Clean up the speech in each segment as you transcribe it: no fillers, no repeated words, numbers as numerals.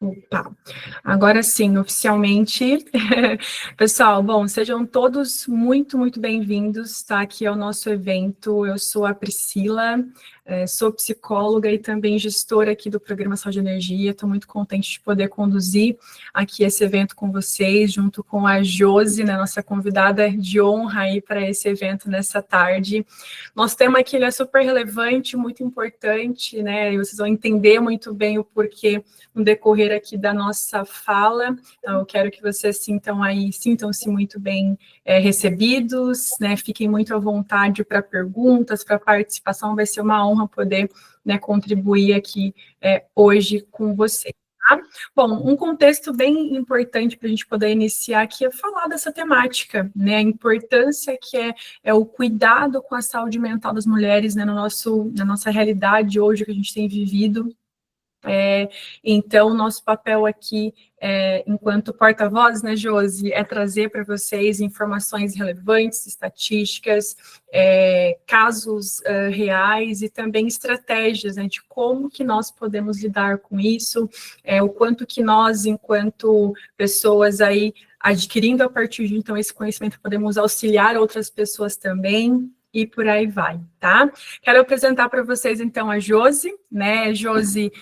Opa, agora sim, oficialmente. Pessoal, bom, sejam todos muito bem-vindos, tá? Aqui ao nosso evento. Eu sou a Priscila, sou psicóloga e também gestora aqui do Programa Saúde e Energia. Estou muito contente de poder conduzir aqui esse evento com vocês, junto com a Josi, né, nossa convidada de honra aí para esse evento nessa tarde. Nosso tema aqui ele é super relevante, muito importante, né? E vocês vão entender muito bem o porquê no decorrer aqui da nossa fala. Então, eu quero que vocês sintam-se muito bem recebidos, né? Fiquem muito à vontade para perguntas, para participação. Vai ser uma honra poder, né, contribuir aqui hoje com vocês. Tá? Bom, um contexto bem importante para a gente poder iniciar aqui é falar dessa temática, né? A importância que é o cuidado com a saúde mental das mulheres, né, na nossa realidade hoje que a gente tem vivido. Então, nosso papel aqui, enquanto porta-voz, né, Josi, é trazer para vocês informações relevantes, estatísticas, casos reais e também estratégias, né, de como que nós podemos lidar com isso, o quanto que nós, enquanto pessoas aí, adquirindo a partir de então esse conhecimento, podemos auxiliar outras pessoas também, e por aí vai, tá? Quero apresentar para vocês, então, a Josi, né? Josi,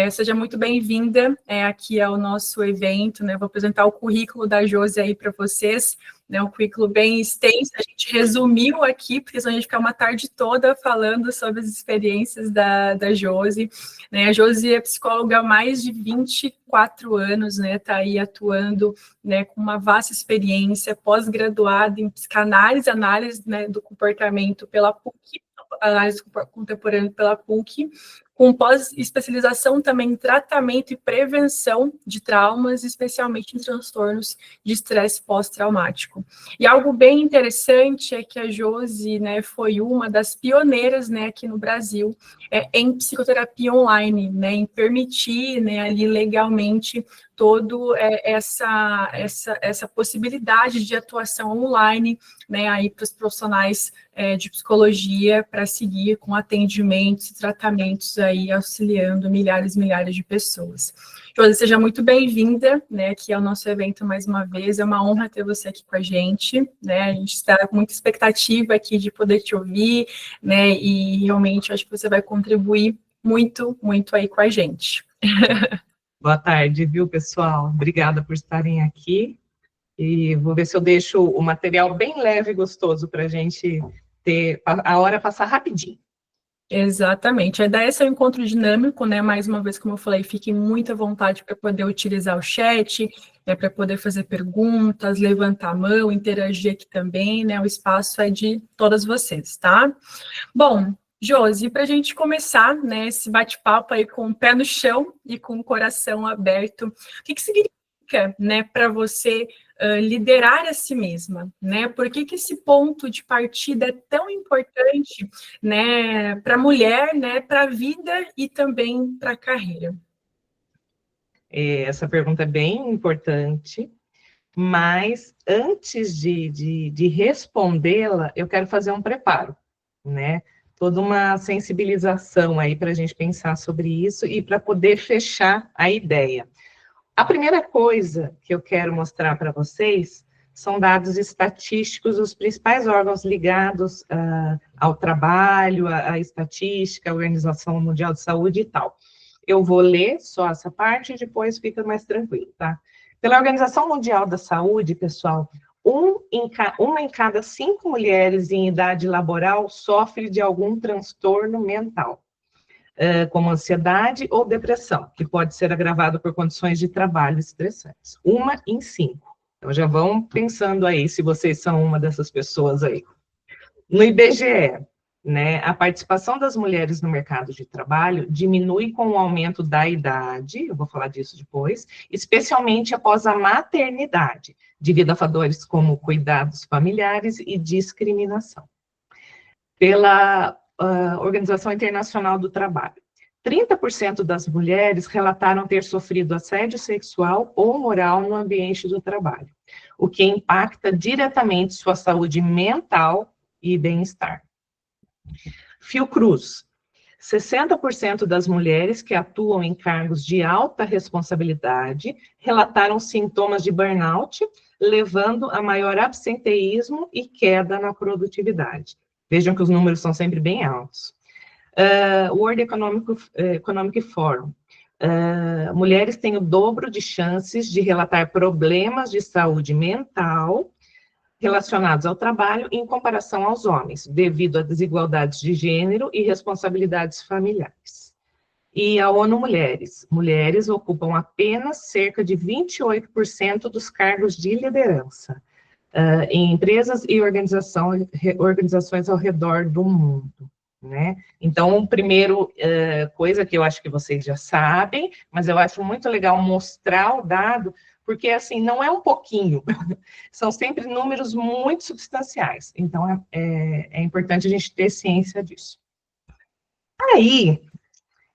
seja muito bem-vinda aqui ao nosso evento, né? Vou apresentar o currículo da Josi aí para vocês, né? Um currículo bem extenso, a gente resumiu aqui, porque senão a gente ficar uma tarde toda falando sobre as experiências da Josi, né? A Josi é psicóloga há mais de 24 anos, né? Está aí atuando, né, com uma vasta experiência, pós-graduada em psicanálise, análise, né, do comportamento pela PUC, análise contemporânea pela PUC, com pós-especialização também em tratamento e prevenção de traumas, especialmente em transtornos de estresse pós-traumático. E algo bem interessante é que a Josi, né, foi uma das pioneiras, né, aqui no Brasil, em psicoterapia online, né, em permitir, né, ali legalmente todo essa possibilidade de atuação online, né, aí para os profissionais de psicologia para seguir com atendimentos e tratamentos aí auxiliando milhares e milhares de pessoas. Josi, seja muito bem-vinda, né, aqui ao nosso evento mais uma vez, é uma honra ter você aqui com a gente, né, a gente está com muita expectativa aqui de poder te ouvir, né, e realmente acho que você vai contribuir muito aí com a gente. Boa tarde, viu, pessoal? Obrigada por estarem aqui. E vou ver se eu deixo o material bem leve e gostoso para a gente ter a hora passar rapidinho. Exatamente. A ideia é ser um encontro dinâmico, né? Mais uma vez, como eu falei, fiquem muito à vontade para poder utilizar o chat, né? Para poder fazer perguntas, levantar a mão, interagir aqui também, né? O espaço é de todas vocês, tá? Bom, Josi, para a gente começar, né, esse bate-papo aí com o pé no chão e com o coração aberto, o que significa, né, para você liderar a si mesma, né? Por que esse ponto de partida é tão importante, né, para a mulher, né, para a vida e também para a carreira? Essa pergunta é bem importante, mas antes de respondê-la, eu quero fazer um preparo, né? Toda uma sensibilização aí para a gente pensar sobre isso e para poder fechar a ideia. A primeira coisa que eu quero mostrar para vocês são dados estatísticos dos principais órgãos ligados ao trabalho, à estatística, à Organização Mundial de Saúde e tal. Eu vou ler só essa parte e depois fica mais tranquilo, tá? Pela Organização Mundial da Saúde, pessoal, uma em cada 5 mulheres em idade laboral sofre de algum transtorno mental, como ansiedade ou depressão, que pode ser agravado por condições de trabalho estressantes. 1 em 5. Então, já vão pensando aí se vocês são uma dessas pessoas aí. No IBGE, né, a participação das mulheres no mercado de trabalho diminui com o aumento da idade, eu vou falar disso depois, especialmente após a maternidade, devido a fatores como cuidados familiares e discriminação. Pela Organização Internacional do Trabalho, 30% das mulheres relataram ter sofrido assédio sexual ou moral no ambiente do trabalho, o que impacta diretamente sua saúde mental e bem-estar. Fiocruz, 60% das mulheres que atuam em cargos de alta responsabilidade relataram sintomas de burnout, levando a maior absenteísmo e queda na produtividade. Vejam que os números são sempre bem altos. World Economic Forum. Mulheres têm o dobro de chances de relatar problemas de saúde mental relacionados ao trabalho em comparação aos homens, devido a desigualdades de gênero e responsabilidades familiares. E a ONU Mulheres. Mulheres ocupam apenas cerca de 28% dos cargos de liderança em empresas e organizações ao redor do mundo. Né? Então, primeiro, coisa que eu acho que vocês já sabem, mas eu acho muito legal mostrar o dado, porque, assim, não é um pouquinho, são sempre números muito substanciais, então é importante a gente ter ciência disso. Aí,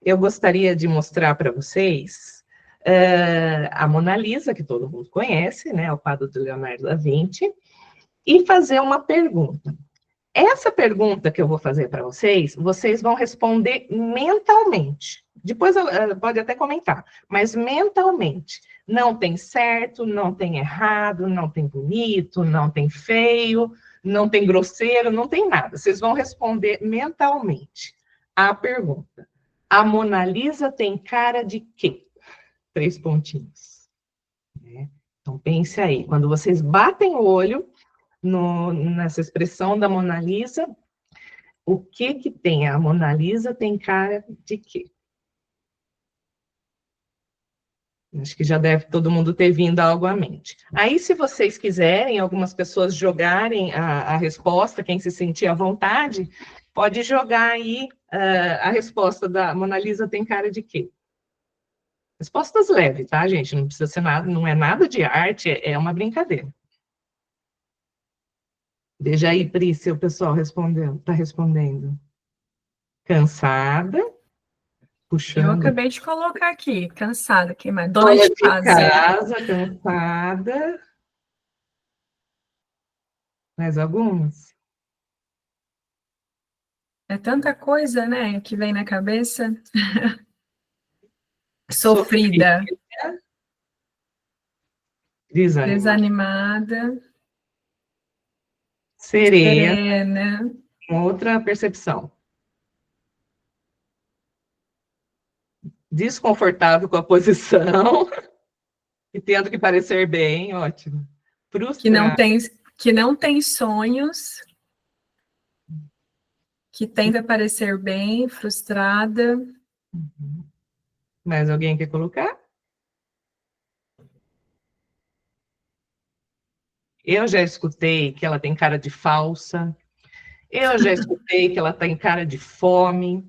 eu gostaria de mostrar para vocês a Mona Lisa, que todo mundo conhece, né, o quadro do Leonardo da Vinci, e fazer uma pergunta. Essa pergunta que eu vou fazer para vocês, vocês vão responder mentalmente. Depois pode até comentar, mas mentalmente. Não tem certo, não tem errado, não tem bonito, não tem feio, não tem grosseiro, não tem nada. Vocês vão responder mentalmente a pergunta. A Mona Lisa tem cara de quê? 3 pontinhos. Né? Então, pense aí. Quando vocês batem o olho nessa expressão da Mona Lisa, o que que tem? A Mona Lisa tem cara de quê? Acho que já deve todo mundo ter vindo algo à mente. Aí, se vocês quiserem, algumas pessoas jogarem a resposta, quem se sentir à vontade, pode jogar aí a resposta da Mona Lisa tem cara de quê? Respostas leves, tá, gente? Não precisa ser nada, não é nada de arte, é uma brincadeira. Veja aí, Pri, se o pessoal está respondendo. Cansada, puxando. Eu acabei de colocar aqui, cansada, que mais? Dona de casa, cansada. Mais algumas? É tanta coisa, né, que vem na cabeça. Sofrida. Desanimada. Serena. Outra percepção. Desconfortável com a posição. E tendo que parecer bem, ótimo. Frustrada. Que não tem sonhos. Que tenta parecer bem, frustrada. Mais alguém quer colocar? Eu já escutei que ela tem cara de falsa. Eu já escutei que ela tem cara de fome.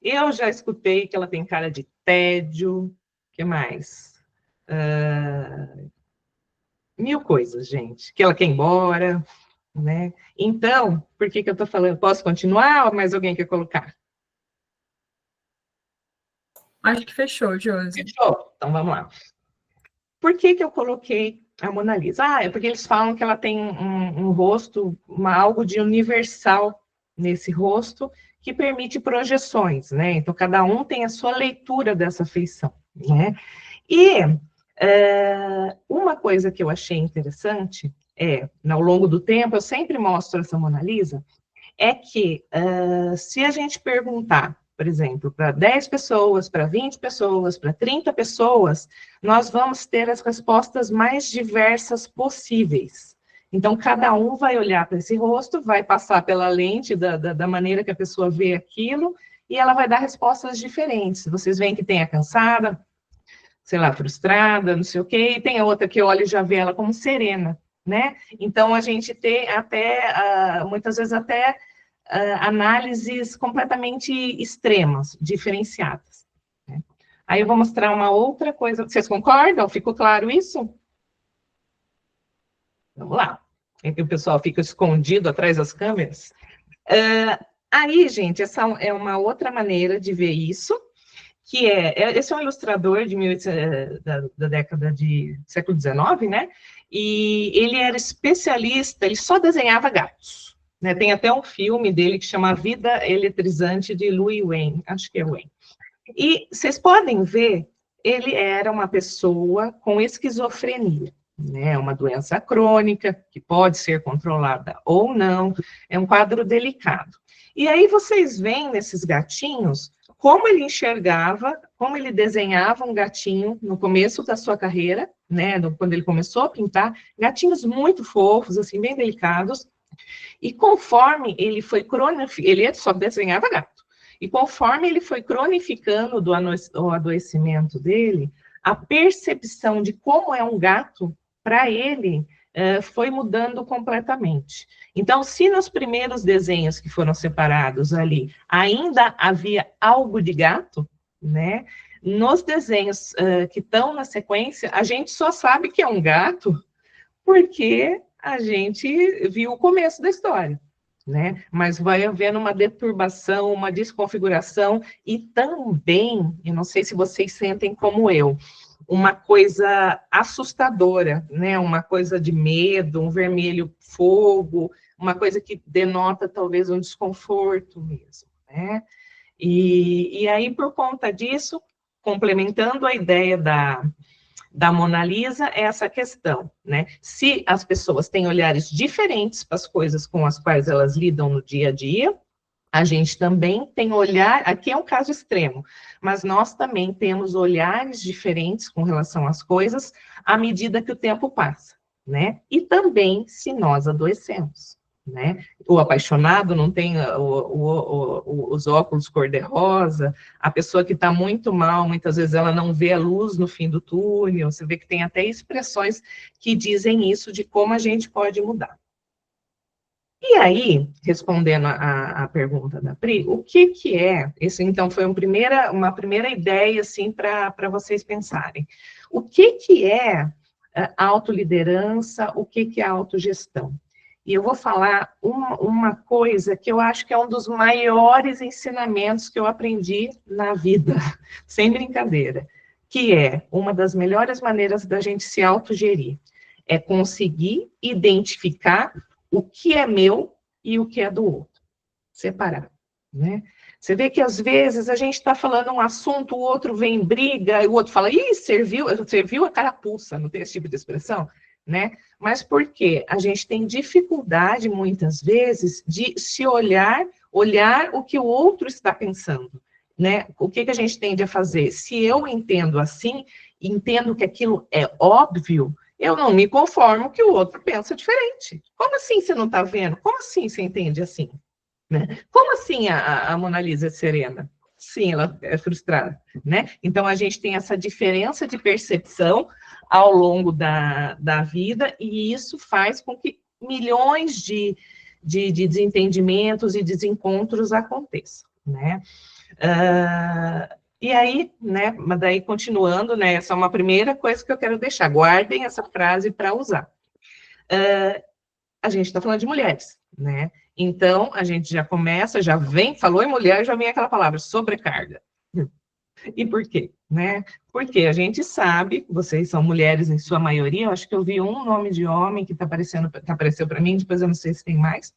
Eu já escutei que ela tem cara de tédio. O que mais? Mil coisas, gente. Que ela quer ir embora, né? Então, por que eu estou falando? Posso continuar ou mais alguém quer colocar? Acho que fechou, Josi. Fechou? Então, vamos lá. Por que eu coloquei a Mona Lisa? É porque eles falam que ela tem um rosto, algo de universal nesse rosto, que permite projeções, né? Então, cada um tem a sua leitura dessa feição, né? E uma coisa que eu achei interessante ao longo do tempo, eu sempre mostro essa Mona Lisa, é que se a gente perguntar, por exemplo, para 10 pessoas, para 20 pessoas, para 30 pessoas, nós vamos ter as respostas mais diversas possíveis. Então, cada um vai olhar para esse rosto, vai passar pela lente da maneira que a pessoa vê aquilo, e ela vai dar respostas diferentes. Vocês veem que tem a cansada, sei lá, frustrada, não sei o quê, e tem a outra que olha e já vê ela como serena, né? Então, a gente tem até, muitas vezes até, análises completamente extremas, diferenciadas. Né? Aí eu vou mostrar uma outra coisa. Vocês concordam? Ficou claro isso? Vamos lá. O pessoal fica escondido atrás das câmeras. Aí, gente, essa é uma outra maneira de ver isso, que esse é um ilustrador da década de século XIX, né? E ele era especialista, ele só desenhava gatos, né? Tem até um filme dele que chama A Vida Eletrizante, de Louis Wayne, acho que é Wayne. E vocês podem ver, ele era uma pessoa com esquizofrenia, né? Uma doença crônica, que pode ser controlada ou não, é um quadro delicado. E aí vocês veem nesses gatinhos como ele enxergava, como ele desenhava um gatinho no começo da sua carreira, né? Quando ele começou a pintar, gatinhos muito fofos, assim, bem delicados, e conforme ele foi cronificando, ele só desenhava gato. E conforme ele foi cronificando o adoecimento dele, a percepção de como é um gato, para ele, foi mudando completamente. Então, se nos primeiros desenhos que foram separados ali, ainda havia algo de gato, né? Nos desenhos que estão na sequência, a gente só sabe que é um gato porque a gente viu o começo da história, né? Mas vai havendo uma deturbação, uma desconfiguração, e também, eu não sei se vocês sentem como eu, uma coisa assustadora, né? Uma coisa de medo, um vermelho fogo, uma coisa que denota talvez um desconforto mesmo, né? E aí, por conta disso, complementando a ideia da Mona Lisa, é essa questão, né? Se as pessoas têm olhares diferentes para as coisas com as quais elas lidam no dia a dia, a gente também tem olhar, aqui é um caso extremo, mas nós também temos olhares diferentes com relação às coisas à medida que o tempo passa, né? E também se nós adoecemos, né? O apaixonado não tem os óculos cor-de-rosa, a pessoa que está muito mal, muitas vezes ela não vê a luz no fim do túnel, você vê que tem até expressões que dizem isso, de como a gente pode mudar. E aí, respondendo a pergunta da Pri, o que é, esse então foi uma primeira ideia, assim, para vocês pensarem. O que é autoliderança, o que é autogestão? E eu vou falar uma coisa que eu acho que é um dos maiores ensinamentos que eu aprendi na vida, sem brincadeira, que é uma das melhores maneiras da gente se autogerir, é conseguir identificar o que é meu e o que é do outro. Separar, né? Você vê que, às vezes, a gente está falando um assunto, o outro vem em briga, e o outro fala, ih, serviu a carapuça, não tem esse tipo de expressão? Né? Mas por quê? A gente tem dificuldade, muitas vezes, de se olhar o que o outro está pensando, né? O que a gente tende a fazer? Se eu entendo assim, entendo que aquilo é óbvio, eu não me conformo que o outro pensa diferente. Como assim você não está vendo? Como assim você entende assim? Né? Como assim a Mona Lisa é serena? Sim, ela é frustrada, né? Então, a gente tem essa diferença de percepção ao longo da vida, e isso faz com que milhões de desentendimentos e desencontros aconteçam, né? E aí, né, mas daí continuando, né, essa é uma primeira coisa que eu quero deixar, guardem essa frase para usar. A gente está falando de mulheres, né? Então, a gente já começa, já vem, falou em mulher, já vem aquela palavra, sobrecarga. E por quê? Né? Porque a gente sabe, vocês são mulheres em sua maioria, eu acho que eu vi um nome de homem que apareceu para mim, depois eu não sei se tem mais,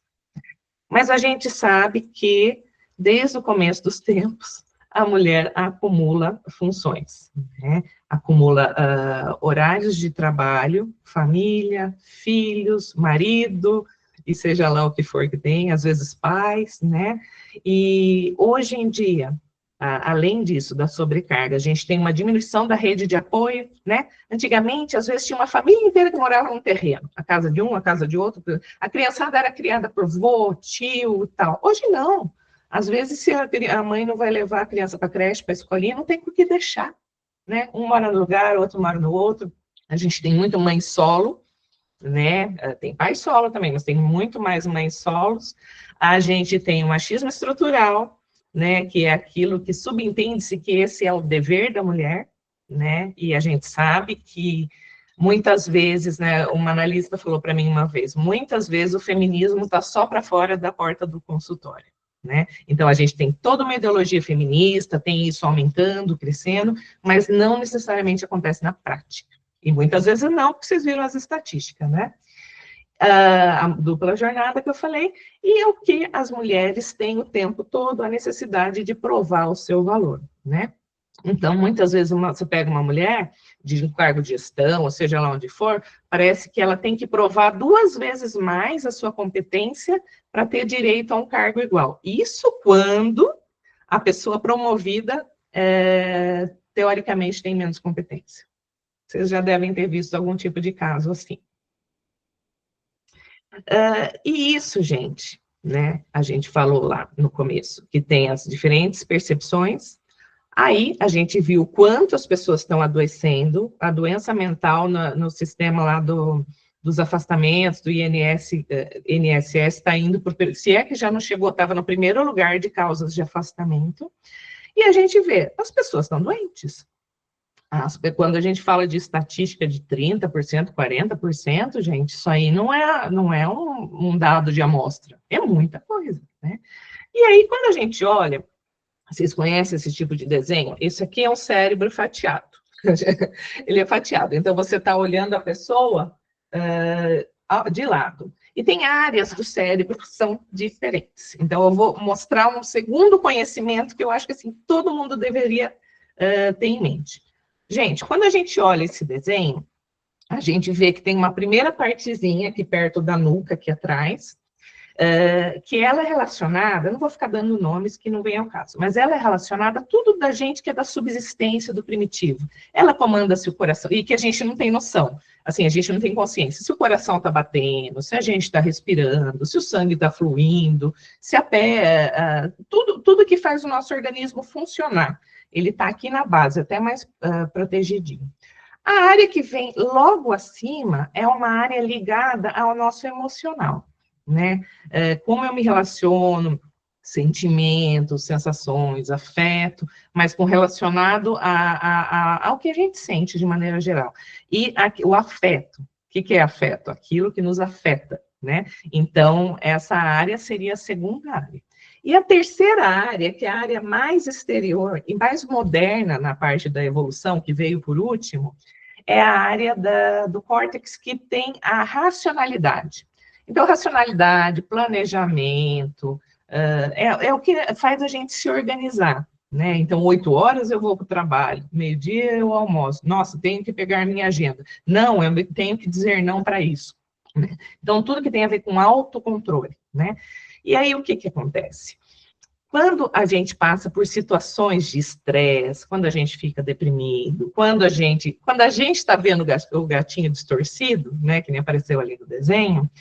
mas a gente sabe que, desde o começo dos tempos, a mulher acumula funções, né? Acumula horários de trabalho, família, filhos, marido, e seja lá o que for que tem, às vezes pais, né? E hoje em dia, além disso, da sobrecarga, a gente tem uma diminuição da rede de apoio, né? Antigamente, às vezes, tinha uma família inteira que morava num terreno, a casa de um, a casa de outro, a criançada era criada por vô, tio e tal. Hoje não. Às vezes, se a mãe não vai levar a criança para a creche, para a escolinha, não tem por que deixar, né? Um mora no lugar, outro mora no outro. A gente tem muito mãe solo, né? Tem pai solo também, mas tem muito mais mães solos. A gente tem o machismo estrutural, né? Que é aquilo que subentende-se que esse é o dever da mulher, né? E a gente sabe que muitas vezes, né? Uma analista falou para mim uma vez, muitas vezes o feminismo está só para fora da porta do consultório. Né? Então, a gente tem toda uma ideologia feminista, tem isso aumentando, crescendo, mas não necessariamente acontece na prática. E muitas vezes não, porque vocês viram as estatísticas, né? a dupla jornada que eu falei, e o que as mulheres têm o tempo todo, a necessidade de provar o seu valor, né? Então, muitas vezes, você pega uma mulher de um cargo de gestão, ou seja lá onde for, parece que ela tem que provar 2 vezes mais a sua competência para ter direito a um cargo igual. Isso quando a pessoa promovida, teoricamente, tem menos competência. Vocês já devem ter visto algum tipo de caso assim. E isso, gente, né? A gente falou lá no começo, que tem as diferentes percepções. Aí a gente viu quanto as pessoas estão adoecendo, a doença mental no sistema lá dos afastamentos, do INSS está indo por, se é que já não chegou, estava no primeiro lugar de causas de afastamento, e a gente vê, as pessoas estão doentes. Quando a gente fala de estatística de 30%, 40%, gente, isso aí não é um dado de amostra, é muita coisa, né? E aí, quando a gente olha, vocês conhecem esse tipo de desenho? Esse aqui é um cérebro fatiado. Ele é fatiado. Então, você está olhando a pessoa de lado. E tem áreas do cérebro que são diferentes. Então, eu vou mostrar um segundo conhecimento que eu acho que assim, todo mundo deveria ter em mente. Gente, quando a gente olha esse desenho, a gente vê que tem uma primeira partezinha aqui perto da nuca, aqui atrás, que ela é relacionada, não vou ficar dando nomes que não vem ao caso, mas ela é relacionada a tudo da gente que é da subsistência do primitivo. Ela comanda se o coração, e que a gente não tem noção, assim, a gente não tem consciência, se o coração está batendo, se a gente está respirando, se o sangue está fluindo, se a pé, tudo que faz o nosso organismo funcionar, ele está aqui na base, até mais protegidinho. A área que vem logo acima é uma área ligada ao nosso emocional, né? Como eu me relaciono, sentimentos, sensações, afeto, mas relacionado ao que a gente sente de maneira geral. E o afeto, o que é afeto? Aquilo que nos afeta, né? Então, essa área seria a segunda área. E a terceira área, que é a área mais exterior e mais moderna na parte da evolução, que veio por último, é a área do córtex que tem a racionalidade. Então, racionalidade, planejamento, é o que faz a gente se organizar, né? Então, 8 horas eu vou para o trabalho, meio-dia eu almoço. Nossa, tenho que pegar minha agenda. Não, eu tenho que dizer não para isso. Né? Então, tudo que tem a ver com autocontrole, né? E aí, o que acontece? Quando a gente passa por situações de estresse, quando a gente fica deprimido, quando a gente está vendo o gatinho distorcido, né, que nem apareceu ali no desenho,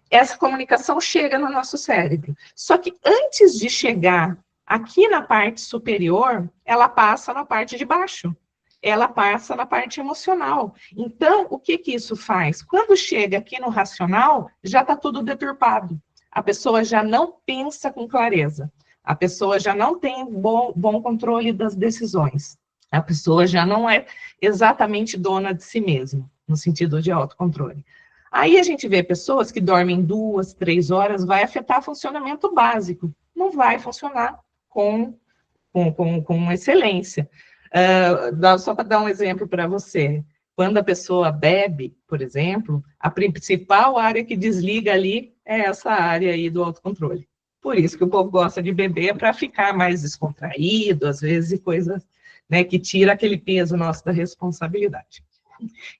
essa comunicação chega no nosso cérebro. Só que antes de chegar aqui na parte superior, ela passa na parte de baixo. Ela passa na parte emocional. Então, o que isso faz? Quando chega aqui no racional, já está tudo deturpado. A pessoa já não pensa com clareza. A pessoa já não tem bom controle das decisões. A pessoa já não é exatamente dona de si mesma, no sentido de autocontrole. Aí a gente vê pessoas que dormem 2, 3 horas, vai afetar o funcionamento básico. Não vai funcionar com excelência. Só para dar um exemplo para você. Quando a pessoa bebe, por exemplo, a principal área que desliga ali é essa área aí do autocontrole. Por isso que o povo gosta de beber, para ficar mais descontraído, às vezes, e coisas, né, que tira aquele peso nosso da responsabilidade.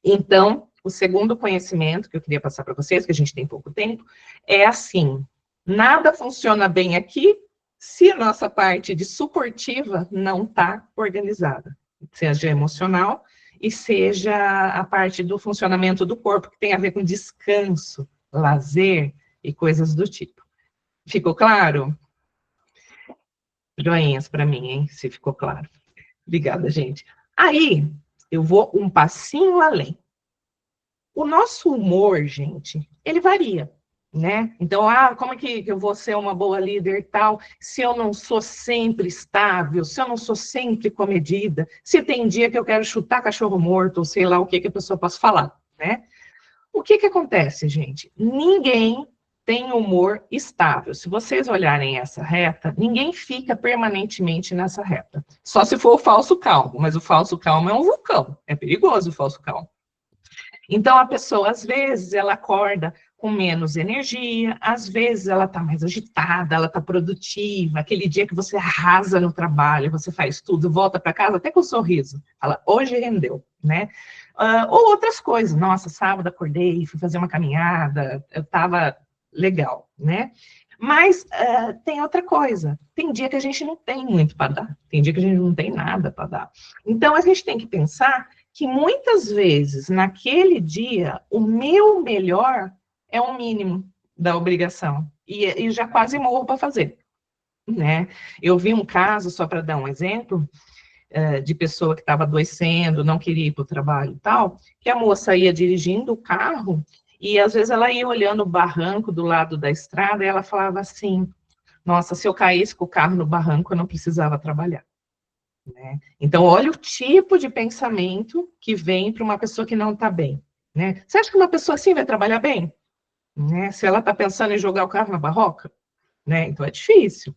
Então, o segundo conhecimento que eu queria passar para vocês, que a gente tem pouco tempo, é assim, nada funciona bem aqui se a nossa parte de suportiva não está organizada, seja emocional e seja a parte do funcionamento do corpo, que tem a ver com descanso, lazer e coisas do tipo. Ficou claro? Joinhas para mim, hein? Se ficou claro. Obrigada, gente. Aí, eu vou um passinho além. O nosso humor, gente, ele varia, né? Então, como é que eu vou ser uma boa líder e tal, se eu não sou sempre estável, se eu não sou sempre comedida, se tem dia que eu quero chutar cachorro morto, ou sei lá o que a pessoa possa falar, né? O que acontece, gente? Ninguém tem humor estável. Se vocês olharem essa reta, ninguém fica permanentemente nessa reta. Só se for o falso calmo, mas o falso calmo é um vulcão. É perigoso o falso calmo. Então, a pessoa, às vezes, ela acorda com menos energia, às vezes ela está mais agitada, ela está produtiva, aquele dia que você arrasa no trabalho, você faz tudo, volta para casa até com um sorriso, fala, hoje rendeu, né? Ou outras coisas, nossa, sábado acordei, fui fazer uma caminhada, eu estava legal, né? Mas tem outra coisa, tem dia que a gente não tem muito para dar, tem dia que a gente não tem nada para dar. Então, a gente tem que pensar que muitas vezes, naquele dia, o meu melhor é o mínimo da obrigação, e já quase morro para fazer, né? Eu vi um caso, só para dar um exemplo, de pessoa que estava adoecendo, não queria ir para o trabalho e tal, que a moça ia dirigindo o carro, e às vezes ela ia olhando o barranco do lado da estrada, e ela falava assim, nossa, se eu caísse com o carro no barranco, eu não precisava trabalhar. Né? Então, olha o tipo de pensamento que vem para uma pessoa que não está bem. Né? Você acha que uma pessoa assim vai trabalhar bem? Né? Se ela está pensando em jogar o carro na barroca? Né? Então, é difícil.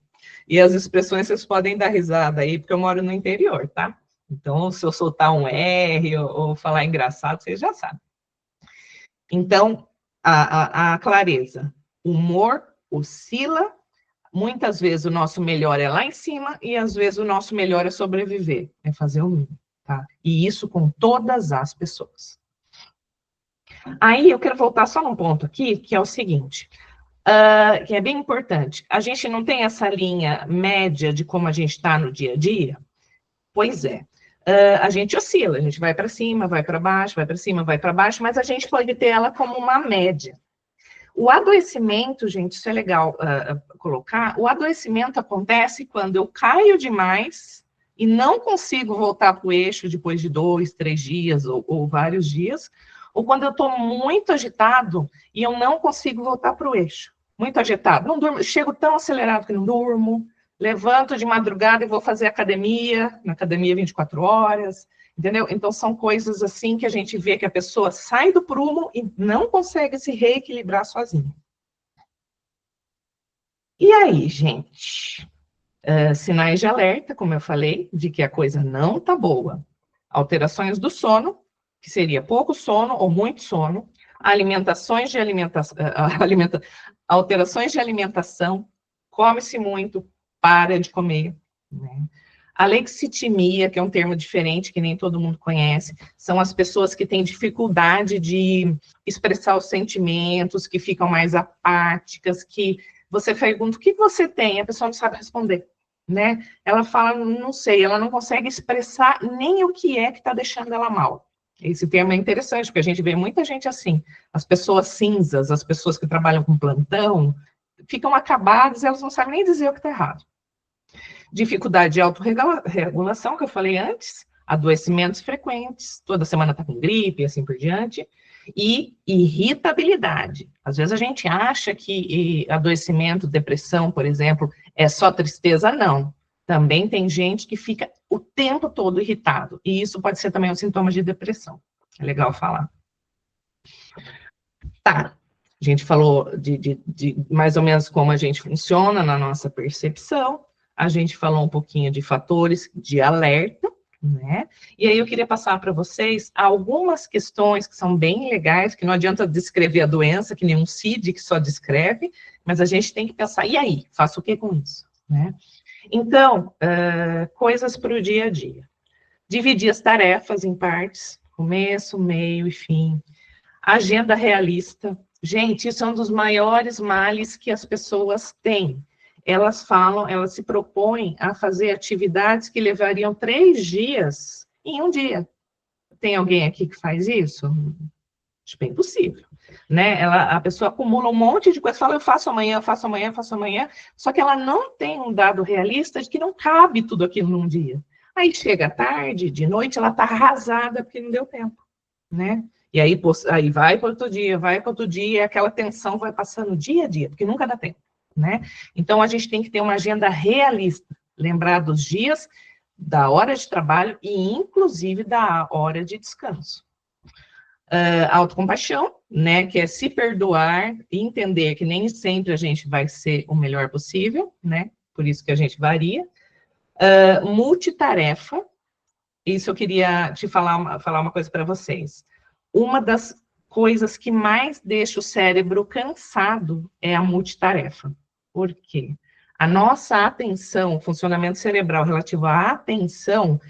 E as expressões vocês podem dar risada aí, porque eu moro no interior, tá? Então, se eu soltar um R ou falar engraçado, vocês já sabem. Então, a clareza. O humor oscila. Muitas vezes o nosso melhor é lá em cima e às vezes o nosso melhor é sobreviver, é fazer o mínimo, tá? E isso com todas as pessoas. Aí eu quero voltar só num ponto aqui, que é o seguinte, que é bem importante. A gente não tem essa linha média de como a gente está no dia a dia? Pois é. A gente oscila, a gente vai para cima, vai para baixo, vai para cima, vai para baixo, mas a gente pode ter ela como uma média. O adoecimento, gente, isso é legal colocar, o adoecimento acontece quando eu caio demais e não consigo voltar para o eixo depois de 2, 3 dias ou vários dias, ou quando eu estou muito agitado e eu não consigo voltar para o eixo. Muito agitado, não durmo, chego tão acelerado que não durmo, levanto de madrugada e vou fazer academia, na academia 24 horas, entendeu? Então, são coisas assim que a gente vê que a pessoa sai do prumo e não consegue se reequilibrar sozinha. E aí, gente? Sinais de alerta, como eu falei, de que a coisa não está boa. Alterações do sono, que seria pouco sono ou muito sono. Alterações de alimentação, come-se muito, para de comer, né? Alexitimia, que é um termo diferente, que nem todo mundo conhece, são as pessoas que têm dificuldade de expressar os sentimentos, que ficam mais apáticas, que você pergunta o que você tem, a pessoa não sabe responder, né? Ela fala, não sei, ela não consegue expressar nem o que é que está deixando ela mal. Esse termo é interessante, porque a gente vê muita gente assim, as pessoas cinzas, as pessoas que trabalham com plantão, ficam acabadas, elas não sabem nem dizer o que está errado. Dificuldade de autorregulação, que eu falei antes, adoecimentos frequentes, toda semana está com gripe e assim por diante, e irritabilidade. Às vezes a gente acha que adoecimento, depressão, por exemplo, é só tristeza, não. Também tem gente que fica o tempo todo irritado, e isso pode ser também um sintoma de depressão. É legal falar. Tá, a gente falou de mais ou menos como a gente funciona na nossa percepção, a gente falou um pouquinho de fatores de alerta, né? E aí eu queria passar para vocês algumas questões que são bem legais, que não adianta descrever a doença, que nem um CID que só descreve, mas a gente tem que pensar, e aí, faço o que com isso, né? Então, coisas para o dia a dia. Dividir as tarefas em partes, começo, meio e fim. Agenda realista. Gente, isso é um dos maiores males que as pessoas têm. Elas se propõem a fazer atividades que levariam 3 dias em um dia. Tem alguém aqui que faz isso? Acho bem possível. Né? A pessoa acumula um monte de coisa, fala, eu faço amanhã, faço amanhã, faço amanhã, só que ela não tem um dado realista de que não cabe tudo aquilo num dia. Aí chega tarde, de noite, ela está arrasada porque não deu tempo, né? E aí vai para outro dia, e aquela tensão vai passando dia a dia, porque nunca dá tempo, né? Então, a gente tem que ter uma agenda realista, lembrar dos dias, da hora de trabalho e, inclusive, da hora de descanso. Autocompaixão, né, que é se perdoar e entender que nem sempre a gente vai ser o melhor possível, né? Por isso que a gente varia. Multitarefa, isso eu queria te falar uma coisa para vocês. Uma das coisas que mais deixam o cérebro cansado é a multitarefa. Por quê? A nossa atenção, o funcionamento cerebral relativo à atenção,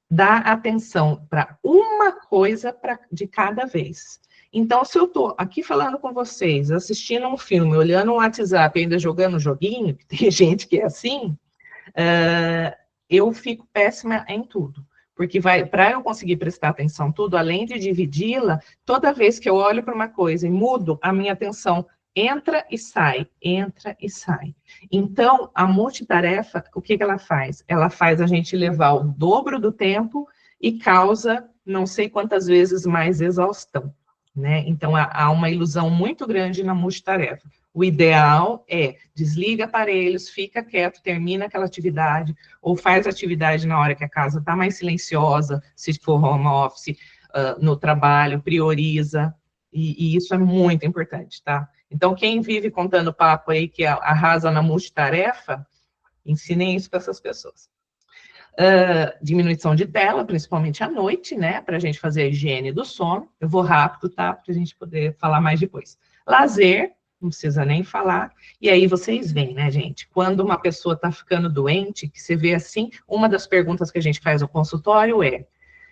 dá atenção para uma coisa de cada vez. Então, se eu estou aqui falando com vocês, assistindo um filme, olhando o WhatsApp, ainda jogando um joguinho, que tem gente que é assim, eu fico péssima em tudo. Porque para eu conseguir prestar atenção em tudo, além de dividi-la, toda vez que eu olho para uma coisa e mudo, a minha atenção entra e sai, entra e sai. Então, a multitarefa, o que ela faz? Ela faz a gente levar o dobro do tempo e causa não sei quantas vezes mais exaustão, né? Então, há uma ilusão muito grande na multitarefa. O ideal é desliga aparelhos, fica quieto, termina aquela atividade, ou faz a atividade na hora que a casa está mais silenciosa, se for home office, no trabalho, prioriza, e isso é muito importante, tá? Então, quem vive contando papo aí que arrasa na multitarefa, ensinem isso para essas pessoas. Diminuição de tela, principalmente à noite, né? Para a gente fazer a higiene do sono. Eu vou rápido, tá? Para a gente poder falar mais depois. Lazer, não precisa nem falar. E aí vocês veem, né, gente? Quando uma pessoa está ficando doente, que você vê assim, uma das perguntas que a gente faz no consultório é: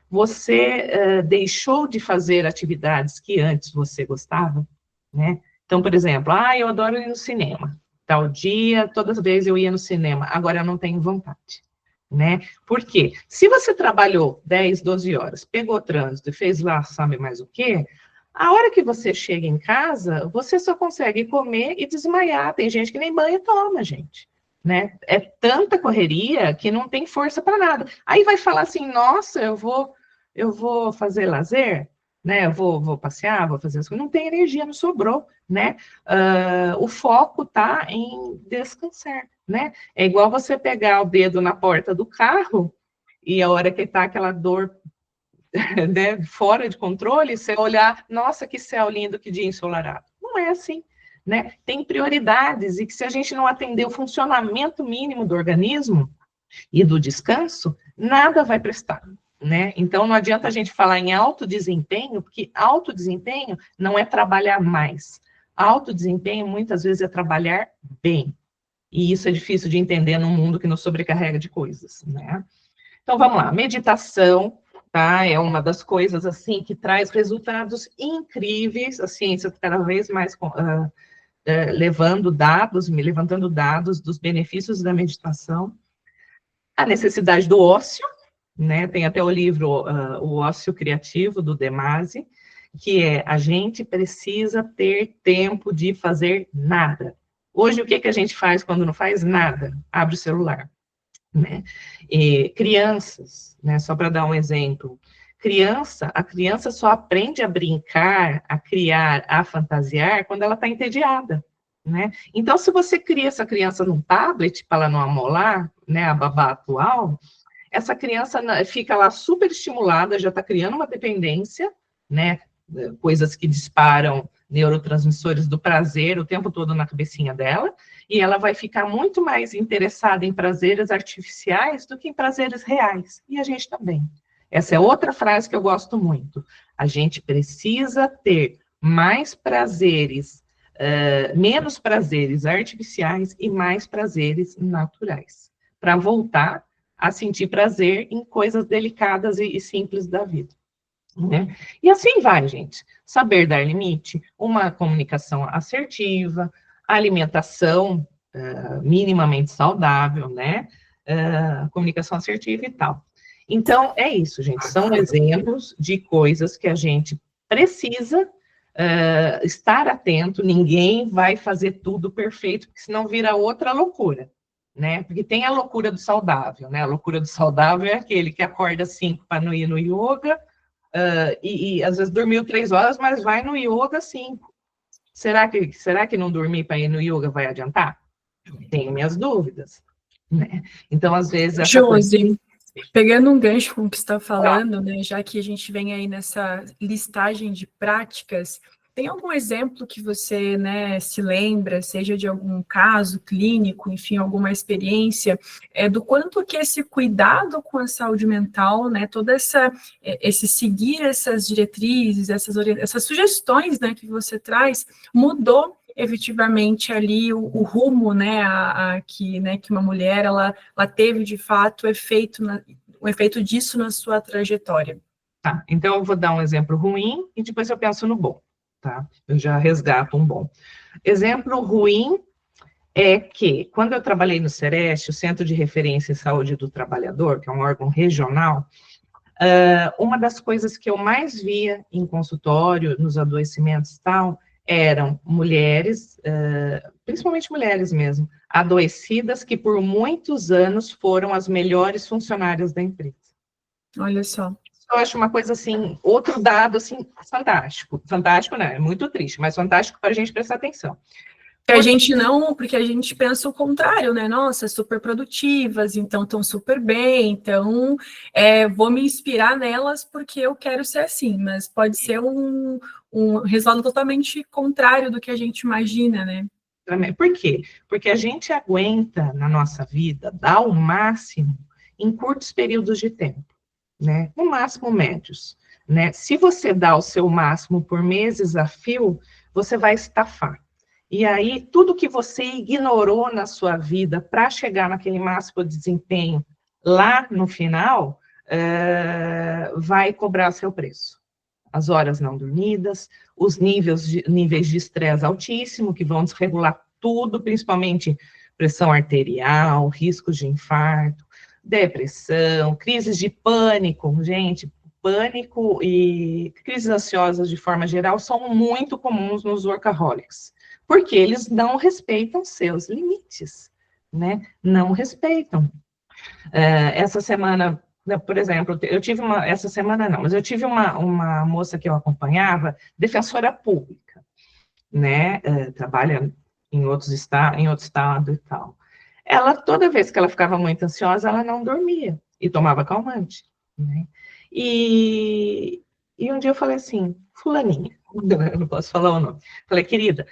você deixou de fazer atividades que antes você gostava, né? Então, por exemplo, eu adoro ir no cinema. Tal dia, todas as vezes eu ia no cinema, agora eu não tenho vontade, né? Por quê? Se você trabalhou 10, 12 horas, pegou trânsito e fez lá, sabe mais o quê? A hora que você chega em casa, você só consegue comer e desmaiar. Tem gente que nem banho toma, gente, né? É tanta correria que não tem força para nada. Aí vai falar assim, nossa, eu vou fazer lazer, né? Eu vou passear, vou fazer as coisas. Não tem energia, não sobrou, né? O foco tá em descansar, né? É igual você pegar o dedo na porta do carro e a hora que tá aquela dor, né, fora de controle, você olhar, nossa, que céu lindo, que dia ensolarado. Não é assim, né? Tem prioridades e que se a gente não atender o funcionamento mínimo do organismo e do descanso, nada vai prestar, né? Então, não adianta a gente falar em alto desempenho, porque alto desempenho não é trabalhar mais. Alto desempenho, muitas vezes, é trabalhar bem. E isso é difícil de entender num mundo que nos sobrecarrega de coisas, né? Então, vamos lá. Meditação, tá? É uma das coisas, assim, que traz resultados incríveis. A ciência cada vez mais levantando dados dos benefícios da meditação. A necessidade do ócio, né? Tem até o livro O Ócio Criativo, do De Masi, que é: a gente precisa ter tempo de fazer nada. Hoje, o que a gente faz quando não faz nada? Abre o celular, né? E crianças, né? Só para dar um exemplo, a criança só aprende a brincar, a criar, a fantasiar quando ela está entediada, né? Então, se você cria essa criança num tablet para ela não amolar, né? A babá atual, essa criança fica lá super estimulada, já está criando uma dependência, né? Coisas que disparam neurotransmissores do prazer o tempo todo na cabecinha dela, e ela vai ficar muito mais interessada em prazeres artificiais do que em prazeres reais. E a gente também. Essa é outra frase que eu gosto muito. A gente precisa ter mais prazeres, menos prazeres artificiais e mais prazeres naturais, para voltar a sentir prazer em coisas delicadas e simples da vida, né? E assim vai, gente. Saber dar limite, uma comunicação assertiva, alimentação minimamente saudável, né? Comunicação assertiva e tal. Então, é isso, gente. São exemplos de coisas que a gente precisa estar atento. Ninguém vai fazer tudo perfeito, porque senão vira outra loucura, né? Porque tem a loucura do saudável, né? A loucura do saudável é aquele que acorda 5 para não ir no yoga, e às vezes dormiu 3 horas, mas vai no yoga 5. Será que não dormir para ir no yoga vai adiantar? Tenho minhas dúvidas, né? Então, às vezes... Josi, pegando um gancho com o que você está falando, né, já que a gente vem aí nessa listagem de práticas, Tem algum exemplo que você, né, se lembra, seja de algum caso clínico, enfim, alguma experiência, do quanto que esse cuidado com a saúde mental, né, esse seguir essas diretrizes, essas sugestões, né, que você traz, mudou efetivamente ali o rumo, né, que uma mulher, ela teve de fato o efeito disso na sua trajetória. Tá, então eu vou dar um exemplo ruim e depois eu penso no bom, tá? Eu já resgato um bom. Exemplo ruim é que, quando eu trabalhei no Sereste, o Centro de Referência em Saúde do Trabalhador, que é um órgão regional, uma das coisas que eu mais via em consultório, nos adoecimentos e tal, eram mulheres, principalmente mulheres mesmo, adoecidas que por muitos anos foram as melhores funcionárias da empresa. Olha só. Eu acho uma coisa assim, outro dado assim, fantástico. Fantástico, né? É muito triste, mas fantástico para a gente prestar atenção. Porque a gente pensa o contrário, né? Nossa, super produtivas, então estão super bem, então vou me inspirar nelas porque eu quero ser assim, mas pode ser um resultado totalmente contrário do que a gente imagina, né? Por quê? Porque a gente aguenta na nossa vida dar o máximo em curtos períodos de tempo, né? No máximo médios, né? Se você dá o seu máximo por meses a fio, você vai estafar. E aí, tudo que você ignorou na sua vida para chegar naquele máximo de desempenho lá no final, vai cobrar seu preço. As horas não dormidas, os níveis de estresse altíssimo, que vão desregular tudo, principalmente pressão arterial, riscos de infarto, depressão, crises de pânico. Gente, pânico e crises ansiosas, de forma geral, são muito comuns nos workaholics, porque eles não respeitam seus limites, né? Não respeitam. Essa semana, por exemplo, essa semana não, mas eu tive uma moça que eu acompanhava, defensora pública, né? Trabalha em outro estado e tal. Ela, toda vez que ela ficava muito ansiosa, ela não dormia e tomava calmante, né? E um dia eu falei assim, fulaninha, eu não posso falar o nome, falei, querida,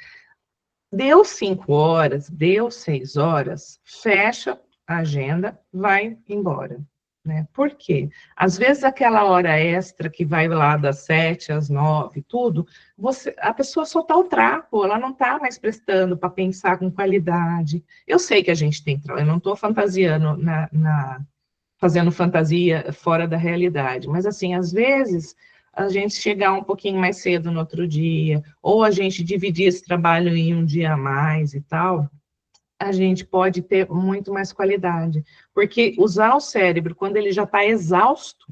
deu 5 horas, deu 6 horas, fecha a agenda, vai embora, né? Por quê? Às vezes aquela hora extra que vai lá das 7 às 9, tudo, a pessoa só tá o trapo, ela não está mais prestando para pensar com qualidade. Eu sei que a gente tem, eu não estou fantasiando fazendo fantasia fora da realidade, mas assim, às vezes a gente chegar um pouquinho mais cedo no outro dia, ou a gente dividir esse trabalho em um dia a mais e tal, a gente pode ter muito mais qualidade. Porque usar o cérebro quando ele já está exausto,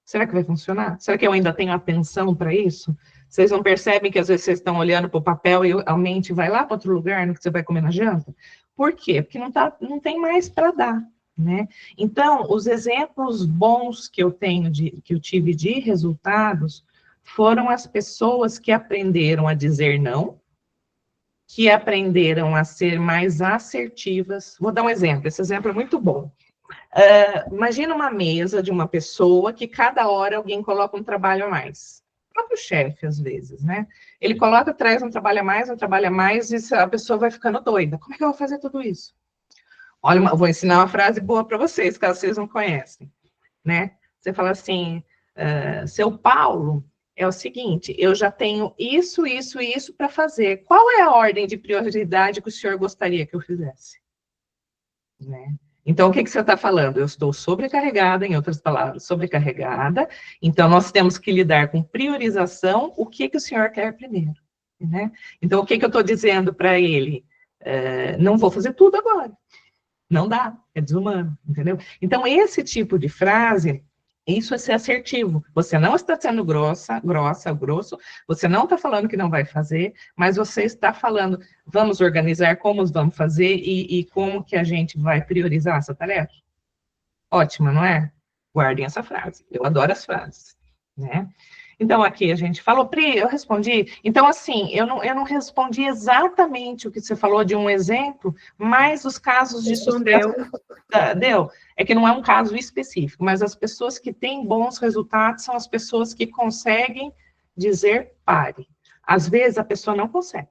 será que vai funcionar? Será que eu ainda tenho atenção para isso? Vocês não percebem que às vezes vocês estão olhando para o papel e a mente vai lá para outro lugar no que você vai comer na janta? Por quê? Porque não tem mais para dar. Né? Então, os exemplos bons que eu tenho, que eu tive de resultados, foram as pessoas que aprenderam a dizer não, que aprenderam a ser mais assertivas. Vou dar um exemplo, esse exemplo é muito bom. Imagina uma mesa de uma pessoa que cada hora alguém coloca um trabalho a mais. O próprio chefe, às vezes, né? Ele coloca, traz um trabalho a mais, e a pessoa vai ficando doida. Como é que eu vou fazer tudo isso? Olha, vou ensinar uma frase boa para vocês, caso vocês não conhecem, né? Você fala assim, seu Paulo, é o seguinte, eu já tenho isso, isso e isso para fazer. Qual é a ordem de prioridade que o senhor gostaria que eu fizesse? Né? Então, o que você está falando? Eu estou sobrecarregada, em outras palavras, sobrecarregada, então nós temos que lidar com priorização, o que o senhor quer primeiro, né? Então, o que eu estou dizendo para ele? Não vou fazer tudo agora. Não dá, é desumano, entendeu? Então, esse tipo de frase, isso é ser assertivo. Você não está sendo grosso, você não está falando que não vai fazer, mas você está falando, vamos organizar como vamos fazer e como que a gente vai priorizar essa tarefa. Ótima, não é? Guardem essa frase. Eu adoro as frases, né? Então, aqui a gente falou, Pri, eu respondi. Então, assim, eu não respondi exatamente o que você falou de um exemplo, mas os casos de sucesso deu. É que não é um caso específico, mas as pessoas que têm bons resultados são as pessoas que conseguem dizer pare. Às vezes a pessoa não consegue.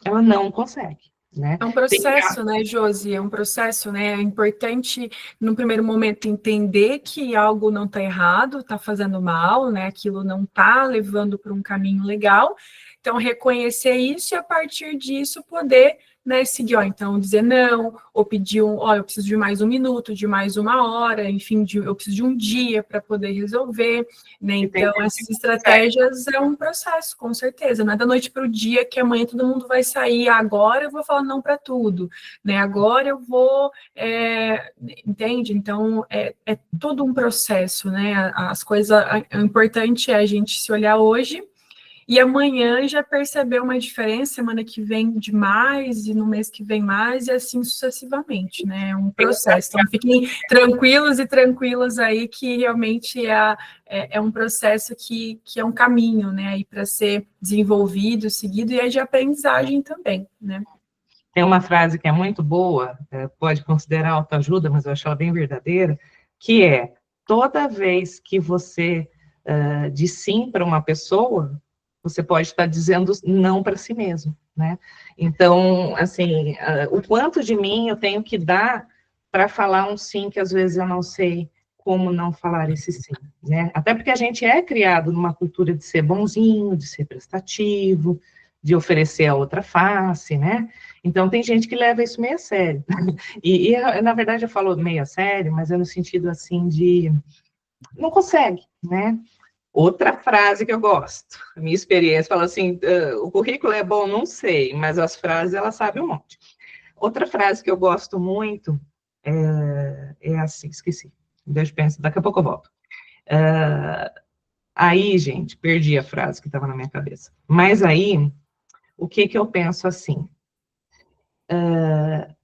Ela não consegue, né? É um processo, né, Josi? É um processo, né? É importante, no primeiro momento, entender que algo não está errado, está fazendo mal, né? Aquilo não está levando para um caminho legal. Então, reconhecer isso e, a partir disso, poder, né, seguir, ó, então, dizer não, ou pedir ó, eu preciso de mais um minuto, de mais uma hora, enfim, eu preciso de um dia para poder resolver, né? Então, essas estratégias é um processo, com certeza. Não é da noite para o dia que amanhã todo mundo vai sair, agora eu vou falar não para tudo, né? Agora eu vou, entende? Então, é todo um processo, né? As coisas, o importante é a gente se olhar hoje e amanhã já perceber uma diferença, semana que vem de mais, e no mês que vem mais, e assim sucessivamente, né? É um processo. Então, fiquem tranquilos e tranquilas aí, que realmente é um processo que é um caminho, né? Aí para ser desenvolvido, seguido, e é de aprendizagem também, né? Tem uma frase que é muito boa, pode considerar autoajuda, mas eu acho ela bem verdadeira, que é: toda vez que você diz sim para uma pessoa, você pode estar dizendo não para si mesmo, né? Então, assim, o quanto de mim eu tenho que dar para falar um sim, que às vezes eu não sei como não falar esse sim, né? Até porque a gente é criado numa cultura de ser bonzinho, de ser prestativo, de oferecer a outra face, né? Então, tem gente que leva isso meio a sério. E na verdade, eu falo meio a sério, mas é no sentido, assim, de não consegue, né? Outra frase que eu gosto, a minha experiência, fala assim, o currículo é bom, não sei, mas as frases, ela sabe um monte. Outra frase que eu gosto muito é assim, esqueci, deixa eu pensar, daqui a pouco eu volto. Aí, gente, perdi a frase que estava na minha cabeça. Mas aí, o que eu penso assim?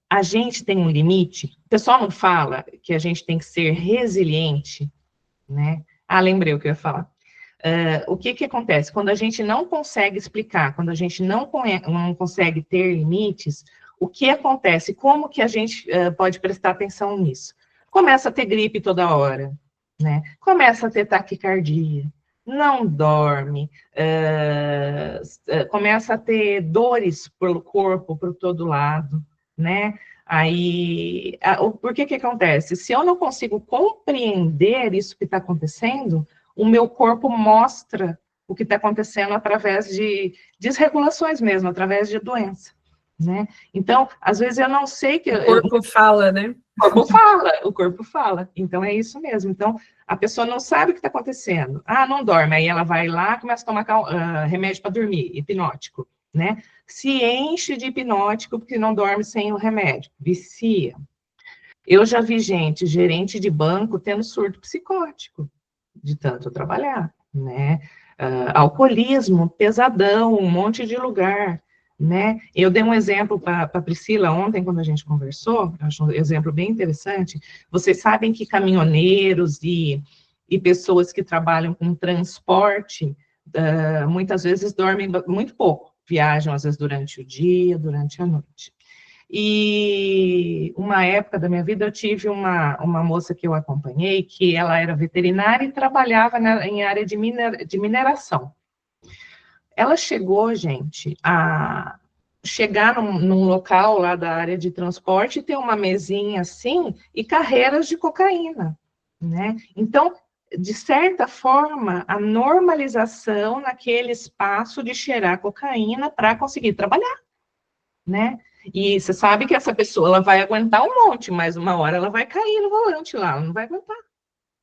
A gente tem um limite, o pessoal não fala que a gente tem que ser resiliente, né? Ah, lembrei o que eu ia falar. O que acontece? Quando a gente não consegue explicar, quando a gente não consegue ter limites, o que acontece? Como que a gente pode prestar atenção nisso? Começa a ter gripe toda hora, né? Começa a ter taquicardia, não dorme, começa a ter dores pelo corpo, por todo lado, né? Aí, por que acontece? Se eu não consigo compreender isso que está acontecendo, o meu corpo mostra o que está acontecendo através de desregulações mesmo, através de doença, né? Então, às vezes eu não sei que... O corpo fala, né? O corpo fala. Então, é isso mesmo. Então, a pessoa não sabe o que está acontecendo. Ah, não dorme. Aí ela vai lá, começa a tomar remédio para dormir, hipnótico, né? Se enche de hipnótico porque não dorme sem o remédio, vicia. Eu já vi gente, gerente de banco, tendo surto psicótico, de tanto trabalhar, né? Alcoolismo, pesadão, um monte de lugar, né? Eu dei um exemplo para a Priscila ontem, quando a gente conversou, acho um exemplo bem interessante. Vocês sabem que caminhoneiros e pessoas que trabalham com transporte, muitas vezes dormem muito pouco, viajam às vezes durante o dia, durante a noite. E uma época da minha vida eu tive uma moça que eu acompanhei, que ela era veterinária e trabalhava em área de mineração. Ela chegou, gente, a chegar num local lá da área de transporte e ter uma mesinha assim e carreiras de cocaína, né? Então, de certa forma, a normalização naquele espaço de cheirar cocaína para conseguir trabalhar, né? E você sabe que essa pessoa ela vai aguentar um monte, mas uma hora ela vai cair no volante lá, ela não vai aguentar.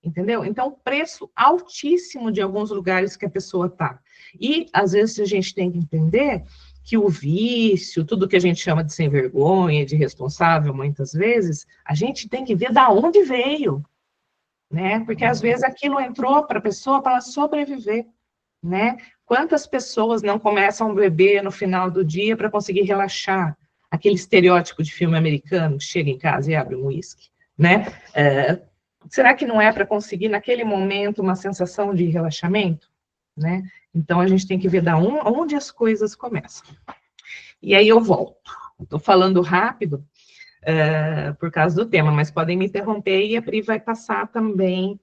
Entendeu? Então, preço altíssimo de alguns lugares que a pessoa está. E, às vezes, a gente tem que entender que o vício, tudo que a gente chama de sem vergonha, de irresponsável, muitas vezes, a gente tem que ver da onde veio, né? Porque, às vezes, aquilo entrou para a pessoa para ela sobreviver, né? Quantas pessoas não começam a beber no final do dia para conseguir relaxar? Aquele estereótipo de filme americano que chega em casa e abre um uísque, né? Será que não é para conseguir, naquele momento, uma sensação de relaxamento? Né? Então, a gente tem que ver onde as coisas começam. E aí eu volto. Estou falando rápido por causa do tema, mas podem me interromper e a Pri vai passar também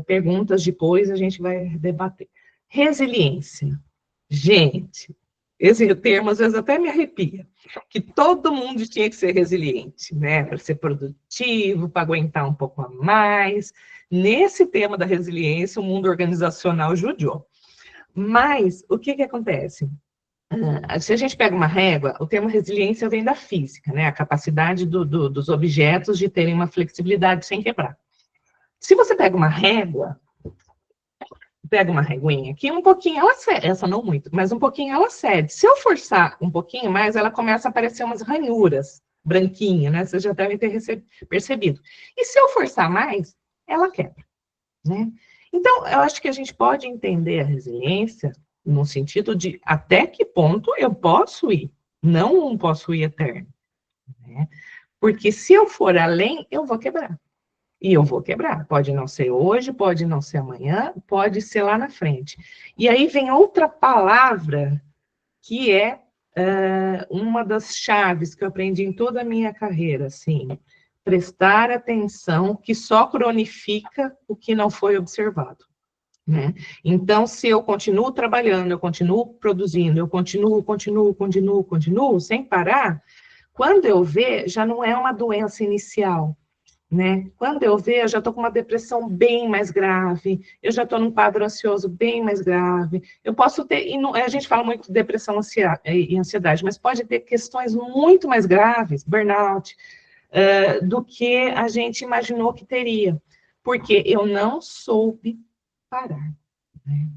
perguntas depois, a gente vai debater. Resiliência. Gente, esse termo às vezes até me arrepia, que todo mundo tinha que ser resiliente, né? Para ser produtivo, para aguentar um pouco a mais. Nesse tema da resiliência, o mundo organizacional judiou. Mas o que acontece? Se a gente pega uma régua, o termo resiliência vem da física, né? A capacidade dos objetos de terem uma flexibilidade sem quebrar. Se você pega uma reguinha aqui, um pouquinho ela cede, essa não muito, mas um pouquinho ela cede. Se eu forçar um pouquinho mais, ela começa a aparecer umas ranhuras branquinhas, né? Vocês já devem ter percebido. E se eu forçar mais, ela quebra, né? Então, eu acho que a gente pode entender a resiliência no sentido de até que ponto eu posso ir, não posso ir eterno, né? Porque se eu for além, eu vou quebrar. E eu vou quebrar. Pode não ser hoje, pode não ser amanhã, pode ser lá na frente. E aí vem outra palavra que é uma das chaves que eu aprendi em toda a minha carreira, assim, prestar atenção que só cronifica o que não foi observado, né? Então, se eu continuo trabalhando, eu continuo produzindo, eu continuo, sem parar, quando eu ver, já não é uma doença inicial, né? Quando eu ver, eu já estou com uma depressão bem mais grave, eu já estou num quadro ansioso bem mais grave, eu posso ter, a gente fala muito de depressão e ansiedade, mas pode ter questões muito mais graves, burnout, do que a gente imaginou que teria, porque eu não soube parar, né?